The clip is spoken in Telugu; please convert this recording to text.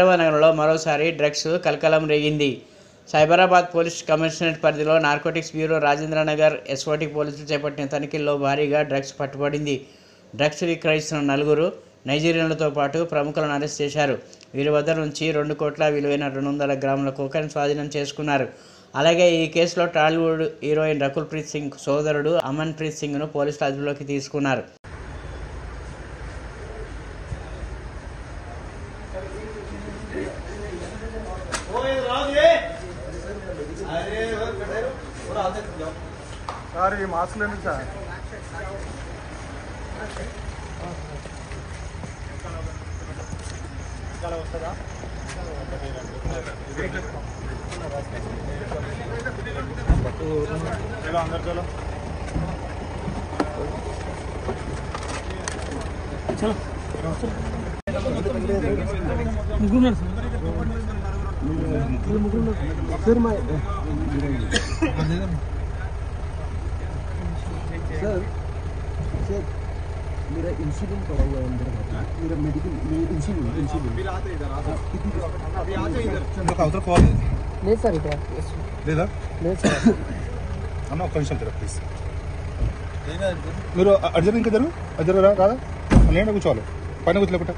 హైదరాబాద్ నగరంలో మరోసారి డ్రగ్స్ కలకలం రేగింది. సైబరాబాద్ పోలీస్ కమిషనరేట్ పరిధిలో నార్కోటిక్స్ బ్యూరో రాజేంద్రనగర్ ఎస్ఓటీ పోలీసులు చేపట్టిన తనిఖీల్లో భారీగా డ్రగ్స్ పట్టుబడింది. డ్రగ్స్ విక్రయిస్తున్న 4 నైజీరియన్లతో పాటు ప్రముఖులను అరెస్ట్ చేశారు. వీరి వద్ద నుంచి 2 కోట్ల విలువైన 200 గ్రాముల కోకైన్ స్వాధీనం చేసుకున్నారు. అలాగే ఈ కేసులో టాలీవుడ్ హీరోయిన్ రకుల్ ప్రీత్ సింగ్ సోదరుడు అమన్ ప్రీత్ సింగ్ను పోలీసులు అదుపులోకి తీసుకున్నారు. मेरा इंसुलिन पड़ा हुआ है अंदर, मेरा मेडिकल इंसुलिन अभी आ जाए इधर उधर कॉल नहीं सर इधर ले दा नहीं सर అన్న ఒక్క నిమిషం జర ప్లీజ్. మీరు అర్జున్ ఇంకా జరుగు అర్జున్ రా కాదా నేను కూర్చోవాలి పైన కూర్చోలేకుంటా